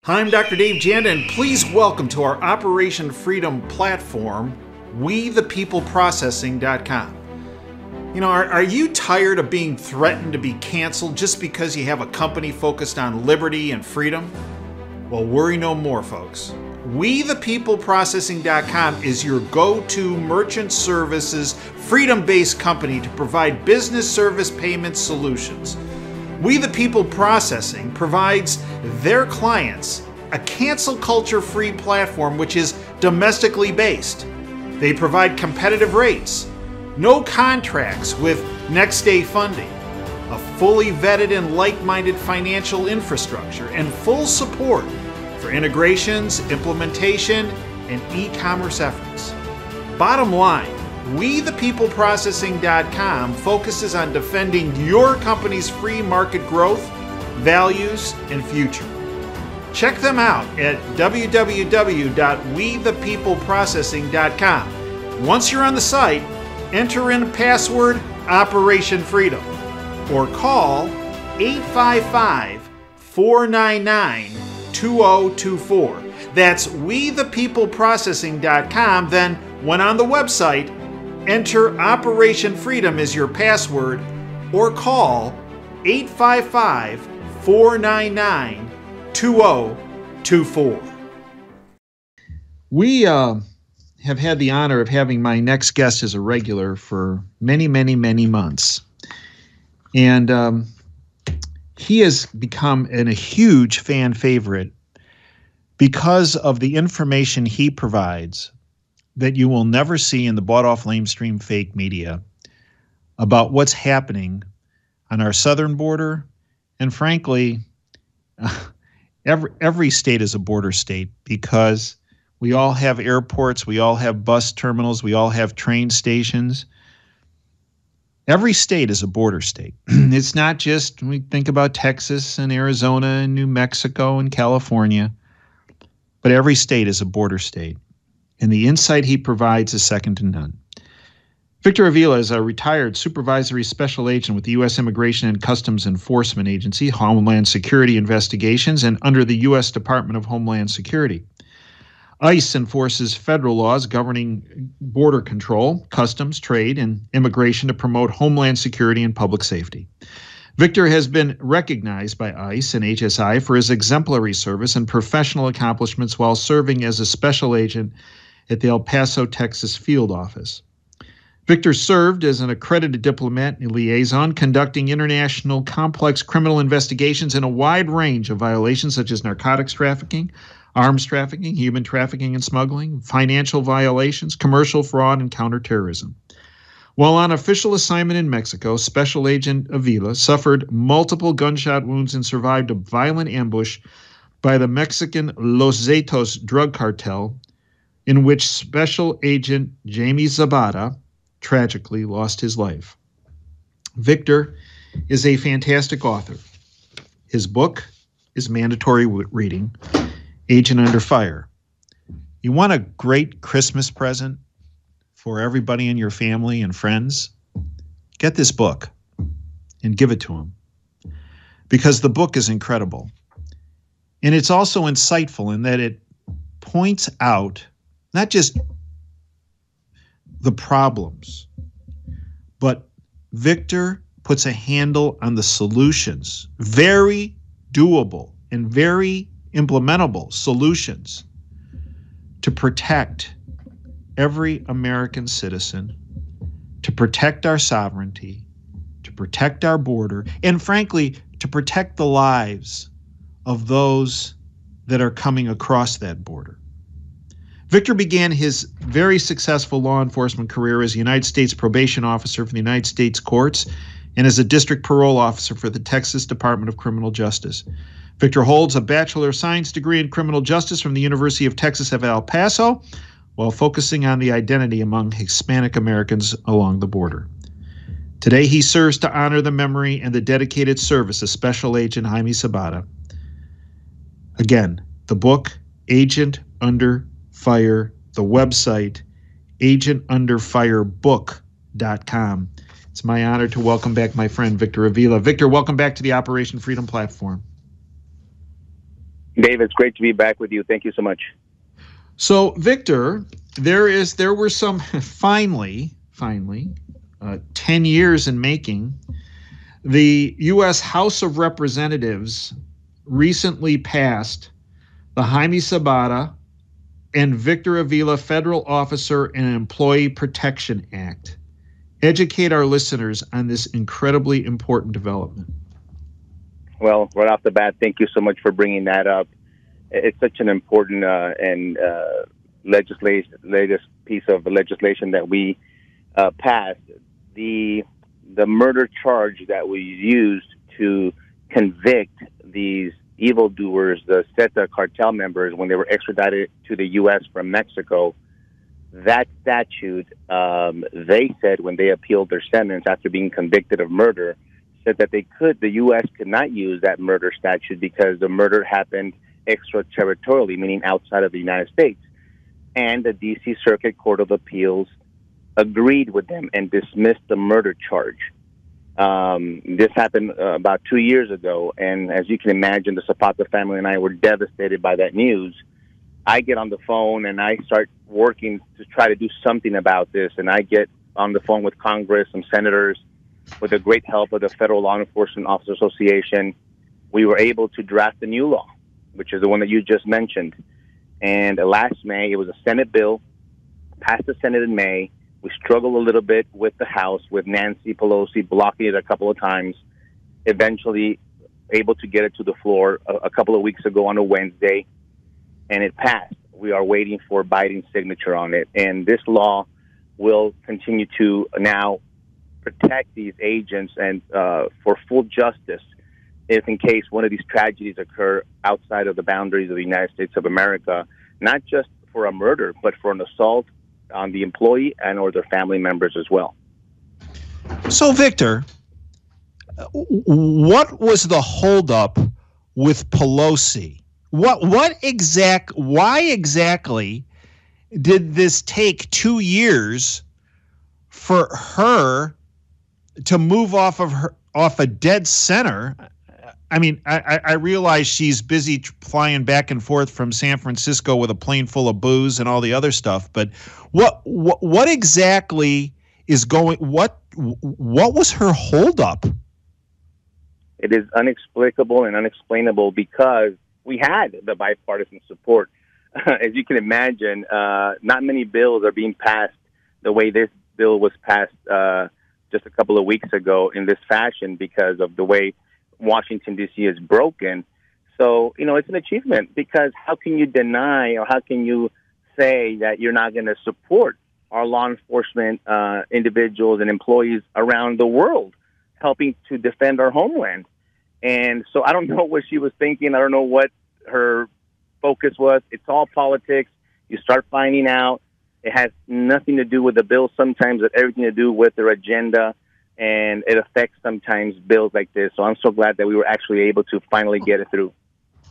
Hi, I'm Dr. Dave Janda, and please welcome to our Operation Freedom platform, WeThePeopleProcessing.com. You know, are you tired of being threatened to be canceled just because you have a company focused on liberty and freedom? Well, worry no more, folks. WeThePeopleProcessing.com is your go-to merchant services, freedom-based company to provide business service payment solutions. We the People Processing provides their clients a cancel culture-free platform which is domestically based. They provide competitive rates, no contracts with next-day funding, a fully vetted and like-minded financial infrastructure, and full support for integrations, implementation, and e-commerce efforts. Bottom line, WeThePeopleProcessing.com focuses on defending your company's free market growth, values, and future. Check them out at www.WeThePeopleProcessing.com. Once you're on the site, enter in password Operation Freedom or call 855-499-2024. That's WeThePeopleProcessing.com. Then, when on the website, enter Operation Freedom as your password or call 855-499-2024. We have had the honor of having my next guest as a regular for many, many, many months. And he has become a huge fan favorite because of the information he provides that you will never see in the bought-off lamestream fake media about what's happening on our southern border. And frankly, every state is a border state because we all have airports, we all have bus terminals, we all have train stations. Every state is a border state. It's not just, we think about Texas and Arizona and New Mexico and California, but every state is a border state. And the insight he provides is second to none. Victor Avila is a retired supervisory special agent with the U.S. Immigration and Customs Enforcement Agency, Homeland Security Investigations, and under the U.S. Department of Homeland Security. ICE enforces federal laws governing border control, customs, trade, and immigration to promote homeland security and public safety. Victor has been recognized by ICE and HSI for his exemplary service and professional accomplishments while serving as a special agent at the El Paso, Texas field office. Victor served as an accredited diplomat and liaison, conducting international complex criminal investigations in a wide range of violations such as narcotics trafficking, arms trafficking, human trafficking and smuggling, financial violations, commercial fraud, and counterterrorism. While on official assignment in Mexico, Special Agent Avila suffered multiple gunshot wounds and survived a violent ambush by the Mexican Los Zetos drug cartel, in which Special Agent Jamie Zapata tragically lost his life. Victor is a fantastic author. His book is mandatory reading, Agent Under Fire. You want a great Christmas present for everybody in your family and friends? Get this book and give it to them, because the book is incredible. And it's also insightful in that it points out not just the problems, but Victor puts a handle on the solutions, very doable and very implementable solutions to protect every American citizen, to protect our sovereignty, to protect our border, and frankly, to protect the lives of those that are coming across that border. Victor began his very successful law enforcement career as a United States probation officer for the United States courts and as a district parole officer for the Texas Department of Criminal Justice. Victor holds a Bachelor of Science degree in Criminal Justice from the University of Texas at El Paso, while focusing on the identity among Hispanic Americans along the border. Today, he serves to honor the memory and the dedicated service of Special Agent Jaime Zapata. Again, the book, Agent Under Fire, the website, agentunderfirebook.com. It's my honor to welcome back my friend, Victor Avila. Victor, welcome back to the Operation Freedom platform. Dave, it's great to be back with you. Thank you so much. So, Victor, there were some finally 10 years in making. The U.S. House of Representatives recently passed the Jaime Sabata and Victor Avila Federal Officer and Employee Protection Act. Educate our listeners on this incredibly important development. Well, right off the bat, thank you so much for bringing that up. It's such an important and latest piece of legislation that we passed. The murder charge that was used to convict these evildoers, the SETA cartel members, when they were extradited to the U.S. from Mexico, that statute, they said when they appealed their sentence after being convicted of murder, said that the U.S. could not use that murder statute because the murder happened extraterritorially, meaning outside of the United States. And the D.C. Circuit Court of Appeals agreed with them and dismissed the murder charge. This happened about 2 years ago, and as you can imagine, the Zapata family and I were devastated by that news. I get on the phone and I start working to try to do something about this, and I get on the phone with Congress, some senators, with the great help of the Federal Law Enforcement Officers Association. We were able to draft a new law, which is the one that you just mentioned. And last May, it was a Senate bill, passed the Senate in May. We struggled a little bit with the House, with Nancy Pelosi blocking it a couple of times, eventually able to get it to the floor a couple of weeks ago on a Wednesday, and it passed. We are waiting for Biden's signature on it. And this law will continue to now protect these agents and for full justice if in case one of these tragedies occur outside of the boundaries of the United States of America, not just for a murder, but for an assault on the employee and or their family members as well. So, Victor, what was the holdup with Pelosi? Why exactly did this take 2 years for her to move off a dead center? I mean, I realize she's busy flying back and forth from San Francisco with a plane full of booze and all the other stuff. But what exactly is going? What was her holdup? It is inexplicable and unexplainable because we had the bipartisan support. As you can imagine, not many bills are being passed the way this bill was passed just a couple of weeks ago in this fashion because of the way Washington, D.C. is broken. So, it's an achievement because how can you deny or how can you say that you're not going to support our law enforcement individuals and employees around the world helping to defend our homeland? And so I don't know what she was thinking. I don't know what her focus was. It's all politics. You start finding out it has nothing to do with the bill. Sometimes it's everything to do with their agenda. And it affects sometimes bills like this. So I'm so glad that we were actually able to finally get it through.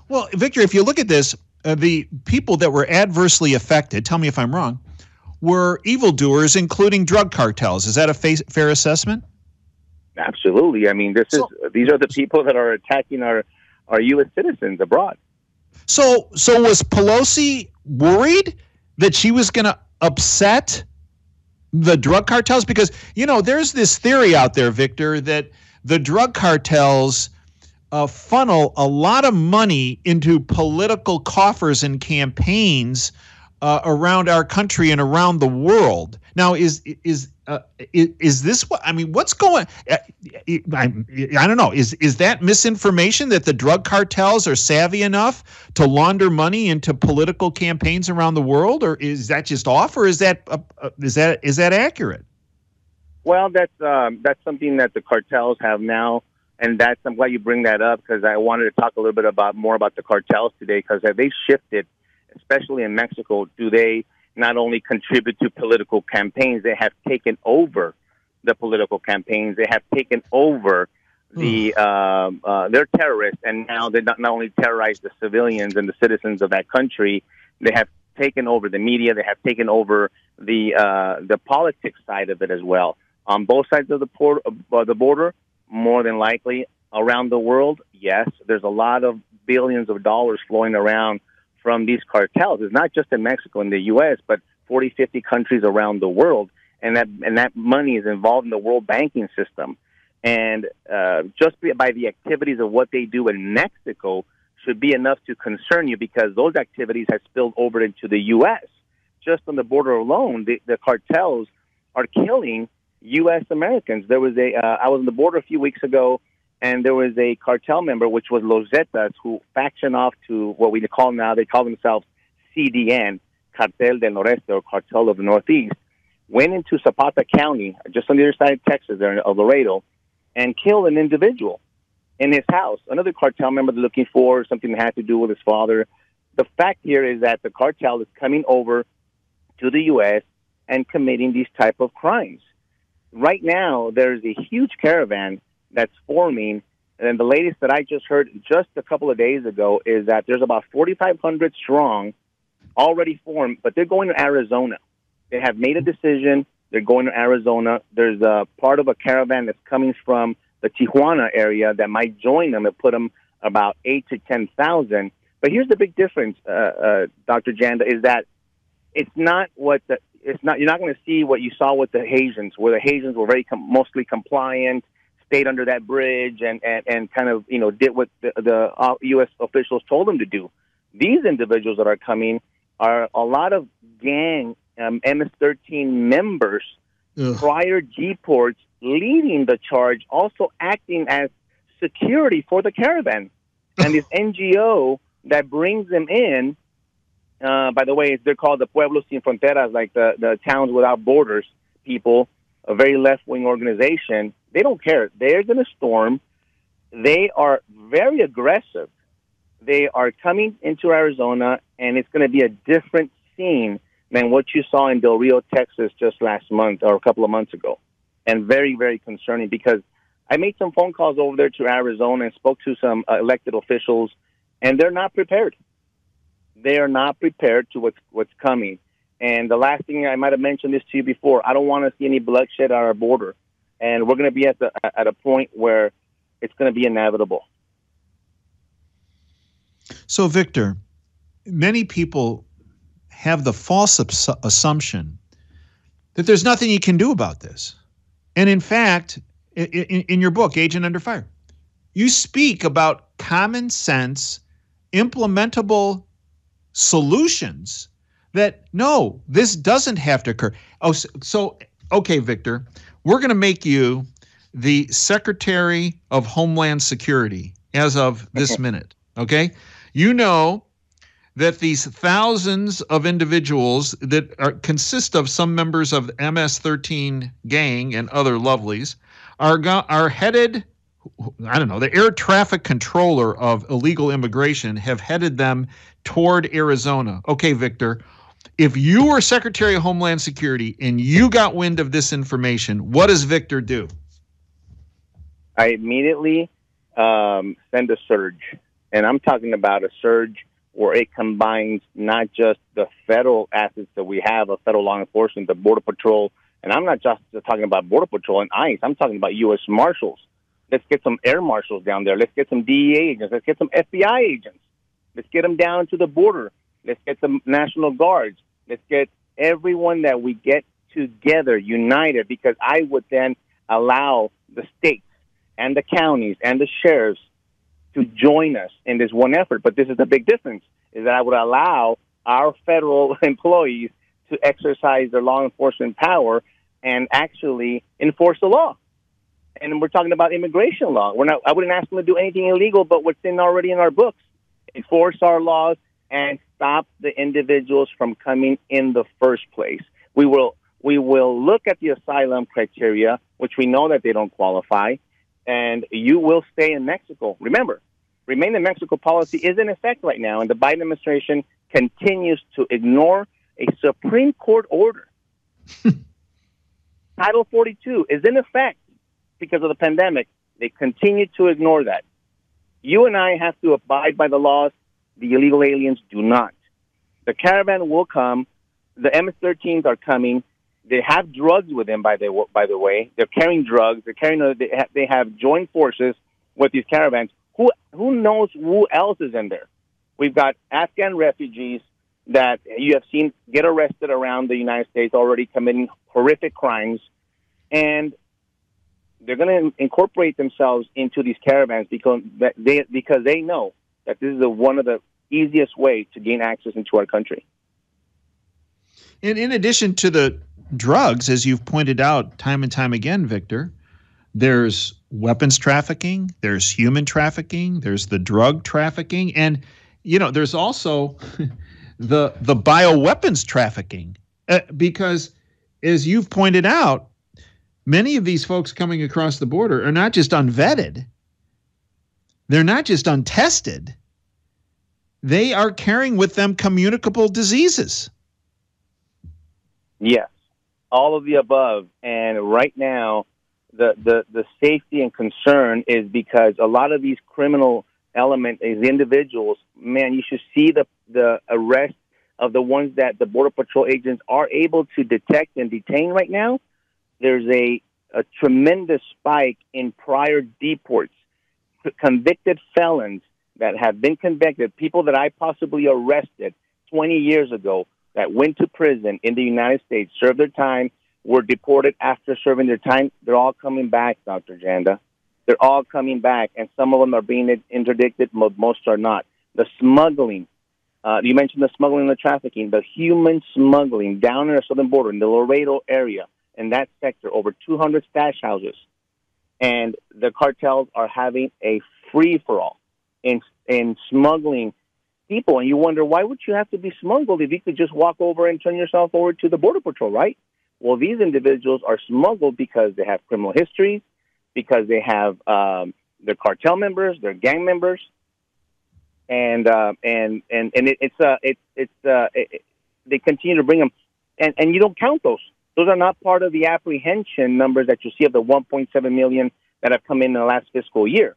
Well, Victor, if you look at this, the people that were adversely affected, tell me if I'm wrong, were evildoers, including drug cartels. Is that a fair assessment? Absolutely. I mean, these are the people that are attacking our U.S. citizens abroad. So was Pelosi worried that she was going to upset the drug cartels? Because, there's this theory out there, Victor, that the drug cartels funnel a lot of money into political coffers and campaigns around our country and around the world. Now, is this what I mean? What's going? I don't know. Is that misinformation that the drug cartels are savvy enough to launder money into political campaigns around the world, or is that just off, or is that accurate? Well, that's something that the cartels have now, and I'm glad you bring that up because I wanted to talk a little bit more about the cartels today because have they shifted, especially in Mexico? Do they not only contribute to political campaigns, they have taken over the political campaigns. They have taken over they're terrorists, and now they not only terrorize the civilians and the citizens of that country, they have taken over the media. They have taken over the politics side of it as well. On both sides of the border, more than likely, around the world, yes, there's a lot of billions of dollars flowing around from these cartels. It's not just in Mexico and the U.S., but 40, 50 countries around the world. And that money is involved in the world banking system. And just by the activities of what they do in Mexico should be enough to concern you, because those activities have spilled over into the U.S. Just on the border alone, the cartels are killing U.S. Americans. There was I was on the border a few weeks ago, and there was a cartel member, which was Los Zetas, who faction off to what we call now, they call themselves CDN, Cartel del Noreste, or Cartel of the Northeast, went into Zapata County, just on the other side of Texas, there in Laredo, and killed an individual in his house. Another cartel member they're looking for, something that had to do with his father. The fact here is that the cartel is coming over to the U.S. and committing these type of crimes. Right now, there's a huge caravan that's forming, and the latest that I just heard just a couple of days ago is that there's about 4,500 strong already formed, but they're going to Arizona. They have made a decision. They're going to Arizona. There's a part of a caravan that's coming from the Tijuana area that might join them and put them about 8,000 to 10,000. But here's the big difference, Dr. Janda, is that it's not you're not going to see what you saw with the Haitians, where the Haitians were mostly compliant, stayed under that bridge, and kind of did what the U.S. officials told them to do. These individuals that are coming are a lot of gang MS-13 members, prior G-ports, leading the charge, also acting as security for the caravan. And this NGO that brings them in, by the way, they're called the Pueblos Sin Fronteras, like the Towns Without Borders people, a very left-wing organization. They don't care. They're going to storm. They are very aggressive. They are coming into Arizona, and it's going to be a different scene than what you saw in Del Rio, Texas, just last month or a couple of months ago. And very, very concerning, because I made some phone calls over there to Arizona and spoke to some elected officials, and they're not prepared. They are not prepared to what's coming. And the last thing, I might have mentioned this to you before, I don't want to see any bloodshed at our border. And we're going to be at a point where it's going to be inevitable. So, Victor, many people have the false assumption that there's nothing you can do about this. And in fact, in your book, Agent Under Fire, you speak about common sense, implementable solutions that, no, this doesn't have to occur. Oh, so okay, Victor, we're going to make you the Secretary of Homeland Security as of this minute, okay? You know that these thousands of individuals that consist of some members of the MS-13 gang and other lovelies are headed, I don't know, the air traffic controller of illegal immigration have headed them toward Arizona. Okay, Victor, if you were Secretary of Homeland Security and you got wind of this information, what does Victor do? I immediately send a surge. And I'm talking about a surge where it combines not just the federal assets that we have of federal law enforcement, the Border Patrol, and I'm not just talking about Border Patrol and ICE. I'm talking about U.S. Marshals. Let's get some air marshals down there. Let's get some DEA agents. Let's get some FBI agents. Let's get them down to the border. Let's get some National Guards. Let's get everyone that we get together, united, because I would then allow the states and the counties and the sheriffs to join us in this one effort. But this is the big difference, is that I would allow our federal employees to exercise their law enforcement power and actually enforce the law. And we're talking about immigration law. I wouldn't ask them to do anything illegal, but what's already in our books. Enforce our laws and stop the individuals from coming in the first place. We will look at the asylum criteria, which we know that they don't qualify, and you will stay in Mexico. Remember, Remain in Mexico policy is in effect right now, and the Biden administration continues to ignore a Supreme Court order. Title 42 is in effect because of the pandemic. They continue to ignore that. You and I have to abide by the laws. The illegal aliens do not. The caravan will come. The MS-13s are coming. They have drugs with them, by the way. They're carrying drugs. They have joined forces. with these caravans. Who knows who else is in there? We've got Afghan refugees that you have seen get arrested around the United States already committing horrific crimes, and they're going to incorporate themselves into these caravans because they know that this is one of the easiest way to gain access into our country. And in addition to the drugs, as you've pointed out time and time again, Victor, there's weapons trafficking, there's human trafficking, there's the drug trafficking, and there's also the bioweapons trafficking. Because as you've pointed out, many of these folks coming across the border are not just unvetted, they're not just untested, they are carrying with them communicable diseases. Yes, all of the above. And right now, the safety and concern is because a lot of these criminal element, these individuals, man, you should see the arrest of the ones that the Border Patrol agents are able to detect and detain right now. There's a tremendous spike in prior deports, convicted felons that have been convicted, people that I possibly arrested 20 years ago that went to prison in the United States, served their time, were deported after serving their time. They're all coming back, Dr. Janda. They're all coming back, and some of them are being interdicted, most are not. The smuggling, you mentioned the smuggling and the trafficking, the human smuggling down in the southern border, in the Laredo area, in that sector, over 200 stash houses. And the cartels are having a free-for-all in smuggling people. And you wonder, why would you have to be smuggled if you could just walk over and turn yourself over to the Border Patrol, right? Well, these individuals are smuggled because they have criminal histories, because they have they're cartel members, they're gang members, and they continue to bring them, and you don't count those. Those are not part of the apprehension numbers that you see of the 1.7 million that have come in the last fiscal year,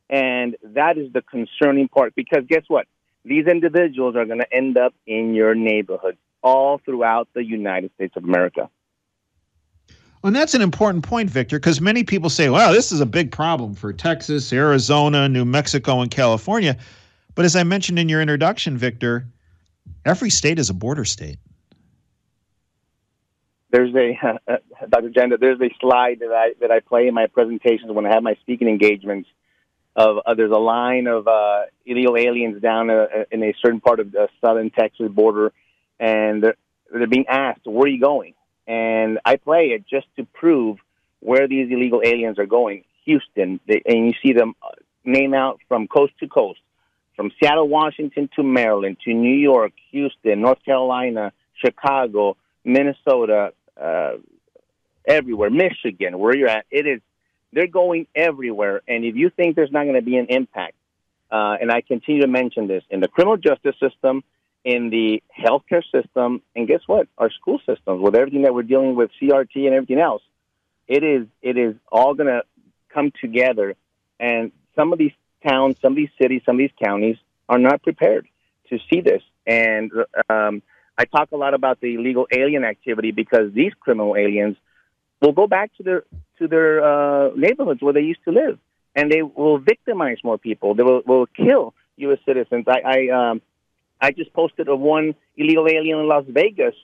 and that is the concerning part. Because guess what? These individuals are going to end up in your neighborhood all throughout the United States of America. And that's an important point, Victor, because many people say, well, this is a big problem for Texas, Arizona, New Mexico, and California. But as I mentioned in your introduction, Victor, every state is a border state. There's Dr. Janda, there's a slide that I play in my presentations when I have my speaking engagements. There's a line of illegal aliens down in a certain part of the southern Texas border, and they're being asked, where are you going? And I play it just to prove where these illegal aliens are going. Houston, and you see them name out from coast to coast, from Seattle, Washington to Maryland to New York, Houston, North Carolina, Chicago, Minnesota, everywhere, Michigan, where you're at. They're going everywhere. And if you think there's not going to be an impact, and I continue to mention this, in the criminal justice system, in the healthcare system, and guess what? Our school systems, with everything that we're dealing with, CRT and everything else, it is all going to come together. And some of these towns, some of these cities, some of these counties are not prepared to see this. And I talk a lot about the illegal alien activity because these criminal aliens will go back to their neighborhoods where they used to live, and they will victimize more people. They will kill U.S. citizens. I just posted of one illegal alien in Las Vegas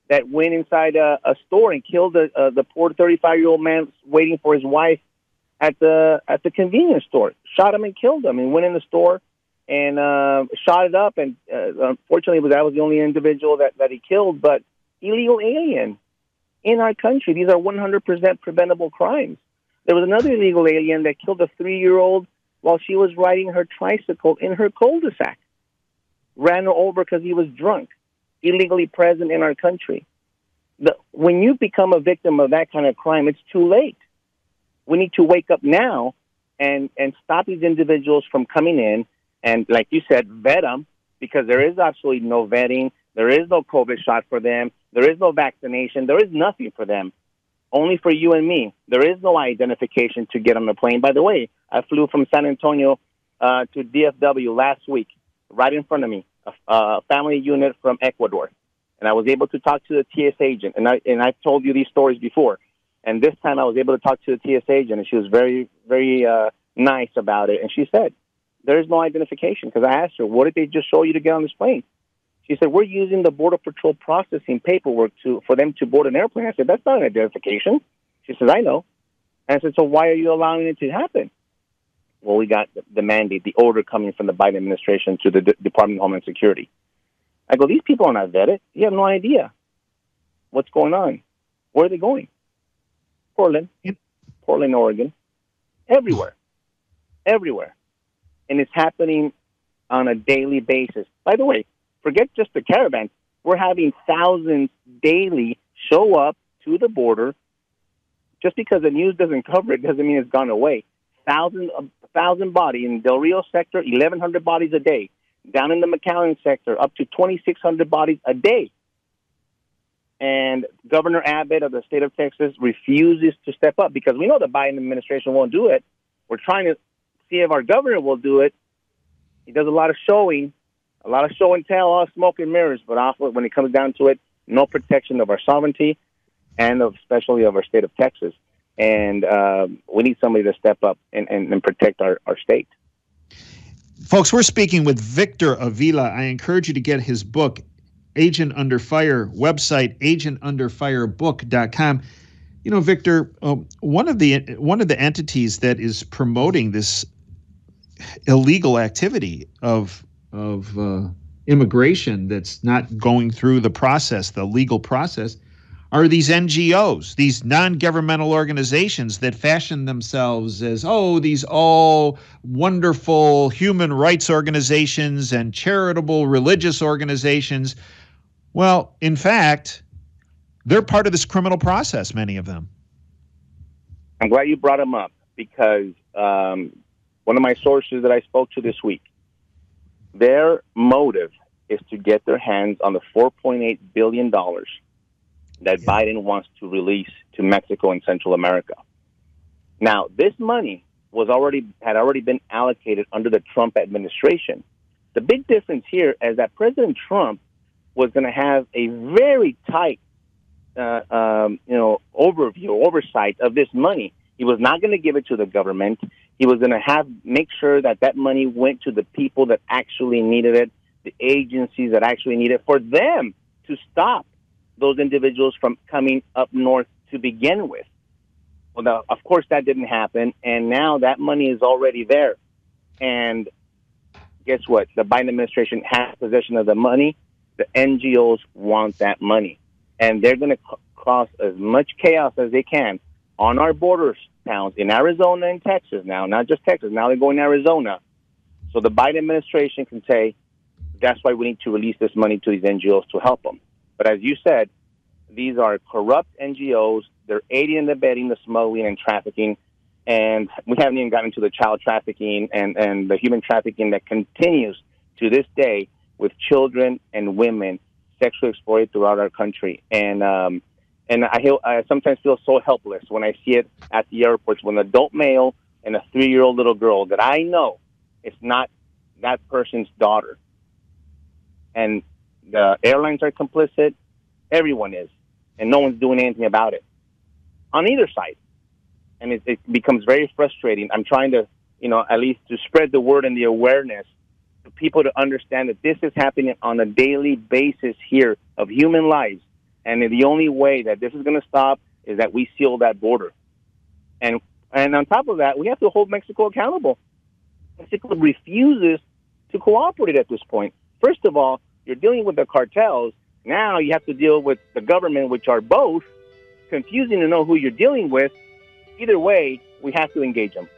that went inside a store and killed the poor 35-year-old man waiting for his wife at the convenience store. Shot him and killed him, and went in the store and shot it up. And unfortunately, that was the only individual that he killed. But illegal alien in our country, these are 100% preventable crimes. There was another illegal alien that killed a 3-year-old while she was riding her tricycle in her cul-de-sac. Ran her over because he was drunk, illegally present in our country. When you become a victim of that kind of crime, it's too late. We need to wake up now and stop these individuals from coming in and, like you said, vet them, because there is absolutely no vetting. There is no COVID shot for them. There is no vaccination. There is nothing for them, only for you and me. There is no identification to get on the plane. By the way, I flew from San Antonio to DFW last week, right in front of me, a family unit from Ecuador. And I was able to talk to the TS agent. And I've told you these stories before. And this time I was able to talk to the TS agent, and she was very, very nice about it. And she said, there is no identification. Because I asked her, what did they just show you to get on this plane? She said, we're using the Border Patrol processing paperwork for them to board an airplane. I said, that's not an identification. She says, I know. And I said, so why are you allowing it to happen? Well, we got the mandate, the order coming from the Biden administration to the Department of Homeland Security. I go, these people are not vetted. You have no idea what's going on. Where are they going? Portland, Oregon, everywhere. And it's happening on a daily basis. By the way, forget just the caravan. We're having thousands daily show up to the border. Just because the news doesn't cover it doesn't mean it's gone away. 1,000 bodies in Del Rio sector, 1,100 bodies a day. Down in the McAllen sector, up to 2,600 bodies a day. And Governor Abbott of the state of Texas refuses to step up because we know the Biden administration won't do it. We're trying to see if our governor will do it. He does a lot of show and tell, all smoke and mirrors. But when it comes down to it, no protection of our sovereignty and especially of our state of Texas. And we need somebody to step up and protect our state. Folks, we're speaking with Victor Avila. I encourage you to get his book, Agent Under Fire, website agentunderfirebook.com. You know, Victor, one of the entities that is promoting this illegal activity of immigration that's not going through the legal process, are these NGOs, these non-governmental organizations that fashion themselves as, these all wonderful human rights organizations and charitable religious organizations. Well, in fact, they're part of this criminal process, many of them. I'm glad you brought them up because one of my sources that I spoke to this week, their motive is to get their hands on the $4.8 billion that Biden wants to release to Mexico and Central America. Now, this money had already been allocated under the Trump administration. The big difference here is that President Trump was going to have a very tight, oversight of this money. He was not going to give it to the government. He was going to make sure that money went to the people that actually needed it, the agencies that actually need it, for them to stop those individuals from coming up north to begin with. Well, of course, that didn't happen, and now that money is already there. And guess what? The Biden administration has possession of the money. The NGOs want that money, and they're going to cause as much chaos as they can on our border towns in Arizona and Texas now, not just Texas. Now they're going to Arizona. So the Biden administration can say, that's why we need to release this money to these NGOs to help them. But as you said, these are corrupt NGOs. They're aiding and abetting the smuggling and trafficking. And we haven't even gotten into the child trafficking and the human trafficking that continues to this day with children and women sexually exploited throughout our country. And I sometimes feel so helpless when I see it at the airports when an adult male and a 3-year-old little girl that I know is not that person's daughter. And the airlines are complicit. Everyone is. And no one's doing anything about it on either side. And it becomes very frustrating. I'm trying to, at least to spread the word and the awareness for people to understand that this is happening on a daily basis here of human lives. And the only way that this is going to stop is that we seal that border. And on top of that, we have to hold Mexico accountable. Mexico refuses to cooperate at this point. First of all, you're dealing with the cartels. Now you have to deal with the government, which are both confusing to know who you're dealing with. Either way, we have to engage them.